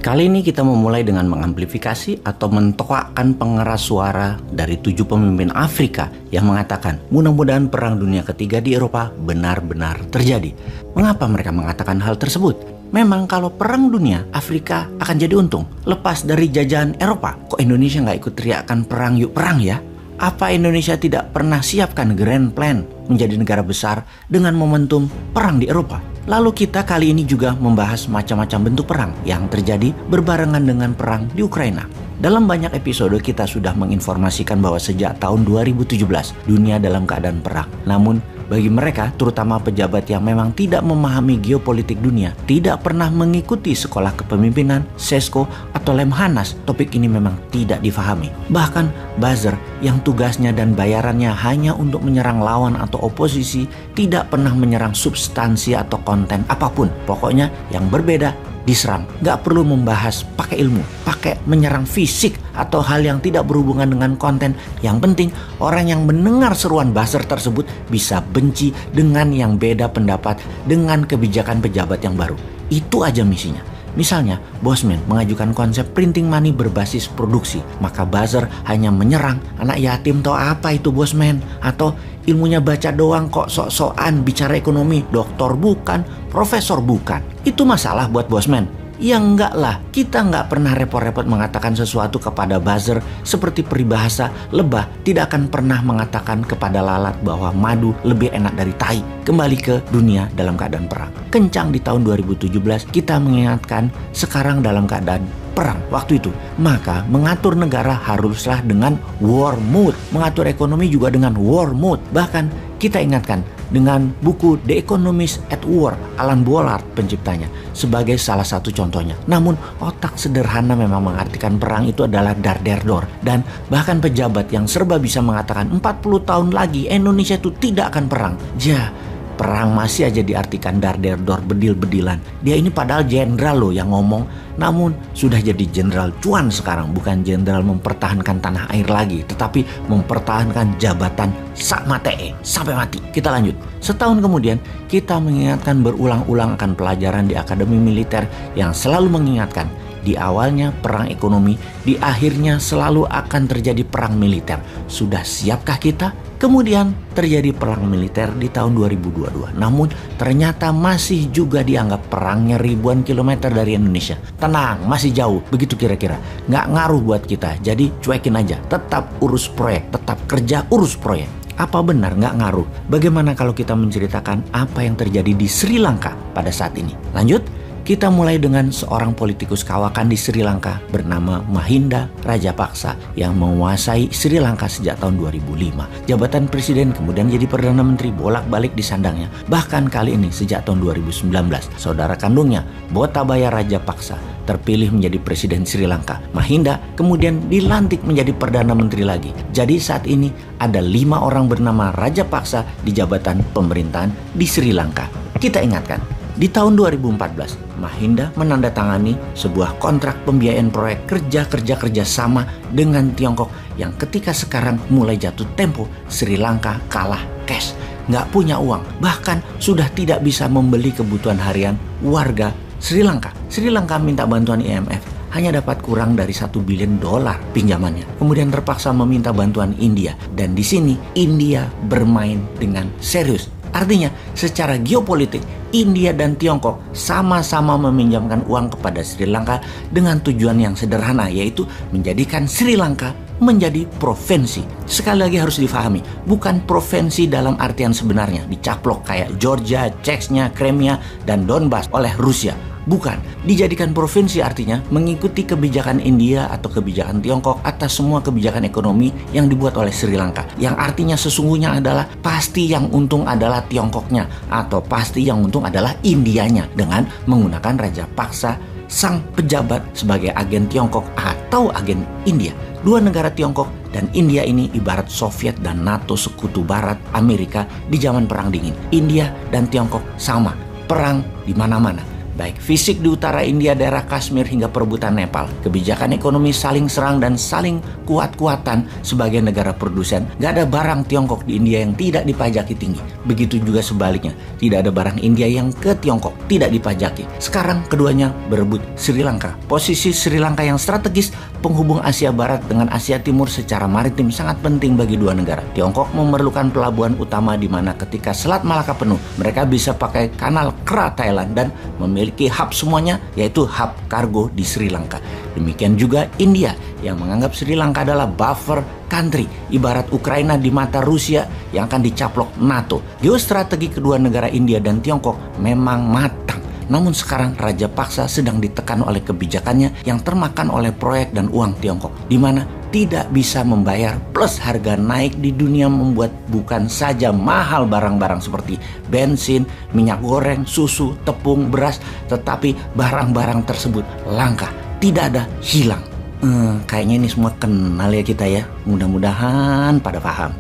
Kali ini kita memulai dengan mengamplifikasi atau mentoakkan pengeras suara dari 7 pemimpin Afrika yang mengatakan mudah-mudahan Perang Dunia Ketiga di Eropa benar-benar terjadi. Mengapa mereka mengatakan hal tersebut? Memang kalau perang dunia, Afrika akan jadi untung. Lepas dari jajahan Eropa, kok Indonesia nggak ikut teriakan perang yuk perang ya? Apa Indonesia tidak pernah siapkan grand plan menjadi negara besar dengan momentum perang di Eropa? Lalu kita kali ini juga membahas macam-macam bentuk perang yang terjadi berbarengan dengan perang di Ukraina. Dalam banyak episode kita sudah menginformasikan bahwa sejak tahun 2017 dunia dalam keadaan perang. Namun bagi mereka, terutama pejabat yang memang tidak memahami geopolitik dunia, tidak pernah mengikuti sekolah kepemimpinan, SESCO, atau Lemhanas, topik ini memang tidak difahami. Bahkan buzzer yang tugasnya dan bayarannya hanya untuk menyerang lawan atau oposisi, tidak pernah menyerang substansi atau konten apapun. Pokoknya yang berbeda diserang. Gak perlu membahas pakai ilmu, pakai menyerang fisik atau hal yang tidak berhubungan dengan konten. Yang penting orang yang mendengar seruan buzzer tersebut bisa benci dengan yang beda pendapat dengan kebijakan pejabat yang baru. Itu aja misinya. Misalnya, Bosman mengajukan konsep printing money berbasis produksi, maka buzzer hanya menyerang anak yatim. Tahu apa itu Bosman? Atau ilmunya baca doang kok sok-sokan bicara ekonomi, doktor bukan, profesor bukan. Itu masalah buat Bosman? Ya enggak lah, kita enggak pernah repot-repot mengatakan sesuatu kepada buzzer seperti peribahasa lebah tidak akan pernah mengatakan kepada lalat bahwa madu lebih enak dari tai. Kembali ke dunia dalam keadaan perang. Kencang di tahun 2017 kita mengingatkan sekarang dalam keadaan perang waktu itu. Maka mengatur negara haruslah dengan war mood. Mengatur ekonomi juga dengan war mood. Bahkan kita ingatkan dengan buku The Economist at War, Alan Bollard penciptanya, sebagai salah satu contohnya. Namun otak sederhana memang mengartikan perang itu adalah dar der dor. Dan bahkan pejabat yang serba bisa mengatakan 40 tahun lagi Indonesia itu tidak akan perang. Perang masih aja diartikan dar der dor, bedil-bedilan. Dia ini padahal jenderal loh yang ngomong, namun sudah jadi jenderal cuan sekarang. Bukan jenderal mempertahankan tanah air lagi, tetapi mempertahankan jabatan sak matee sampai mati. Kita lanjut. Setahun kemudian kita mengingatkan berulang-ulang akan pelajaran di Akademi Militer yang selalu mengingatkan di awalnya perang ekonomi, di akhirnya selalu akan terjadi perang militer. Sudah siapkah kita? Kemudian terjadi perang militer di tahun 2022. Namun ternyata masih juga dianggap perangnya ribuan kilometer dari Indonesia. Tenang, masih jauh. Begitu kira-kira. Nggak ngaruh buat kita. Jadi cuekin aja. Tetap urus proyek. Tetap kerja urus proyek. Apa benar nggak ngaruh? Bagaimana kalau kita menceritakan apa yang terjadi di Sri Lanka pada saat ini? Lanjut. Kita mulai dengan seorang politikus kawakan di Sri Lanka bernama Mahinda Rajapaksa yang menguasai Sri Lanka sejak tahun 2005. Jabatan presiden kemudian jadi Perdana Menteri bolak-balik disandangnya. Bahkan kali ini sejak tahun 2019, saudara kandungnya Gotabaya Rajapaksa terpilih menjadi presiden Sri Lanka. Mahinda kemudian dilantik menjadi Perdana Menteri lagi. Jadi saat ini ada 5 orang bernama Rajapaksa di jabatan pemerintahan di Sri Lanka. Kita ingatkan, di tahun 2014, Mahinda menandatangani sebuah kontrak pembiayaan proyek kerja sama dengan Tiongkok yang ketika sekarang mulai jatuh tempo, Sri Lanka kalah cash, nggak punya uang, bahkan sudah tidak bisa membeli kebutuhan harian warga Sri Lanka. Sri Lanka minta bantuan IMF, hanya dapat kurang dari $1 billion pinjamannya. Kemudian terpaksa meminta bantuan India, dan di sini India bermain dengan serius. Artinya, secara geopolitik, India dan Tiongkok sama-sama meminjamkan uang kepada Sri Lanka dengan tujuan yang sederhana, yaitu menjadikan Sri Lanka menjadi provinsi. Sekali lagi harus difahami, bukan provinsi dalam artian sebenarnya, dicaplok kayak Georgia, Chechnya, Crimea, dan Donbas oleh Rusia. Bukan, dijadikan provinsi artinya mengikuti kebijakan India atau kebijakan Tiongkok atas semua kebijakan ekonomi yang dibuat oleh Sri Lanka. Yang artinya sesungguhnya adalah pasti yang untung adalah Tiongkoknya atau pasti yang untung adalah Indianya dengan menggunakan Rajapaksa sang pejabat sebagai agen Tiongkok atau agen India. Dua negara Tiongkok dan India ini ibarat Soviet dan NATO sekutu barat Amerika di zaman Perang Dingin. India dan Tiongkok sama, perang di mana-mana. baik fisik di utara India, daerah Kashmir hingga perebutan Nepal. Kebijakan ekonomi saling serang dan saling kuat-kuatan sebagai negara produsen. Gak ada barang Tiongkok di India yang tidak dipajaki tinggi. Begitu juga sebaliknya, tidak ada barang India yang ke Tiongkok tidak dipajaki. Sekarang keduanya berebut Sri Lanka. Posisi Sri Lanka yang strategis, penghubung Asia Barat dengan Asia Timur secara maritim sangat penting bagi dua negara. Tiongkok memerlukan pelabuhan utama di mana ketika Selat Malaka penuh, mereka bisa pakai kanal Kra Thailand dan memiliki hub semuanya, yaitu hub kargo di Sri Lanka. Demikian juga India yang menganggap Sri Lanka adalah buffer country, ibarat Ukraina di mata Rusia yang akan dicaplok NATO. Geostrategi kedua negara India dan Tiongkok memang matang. Namun sekarang Raja Paksa sedang ditekan oleh kebijakannya yang termakan oleh proyek dan uang Tiongkok, di mana tidak bisa membayar plus harga naik di dunia membuat bukan saja mahal barang-barang seperti bensin, minyak goreng, susu, tepung, beras, tetapi barang-barang tersebut langka, tidak ada, hilang. Kayaknya ini semua kenal ya kita ya. Mudah-mudahan pada paham.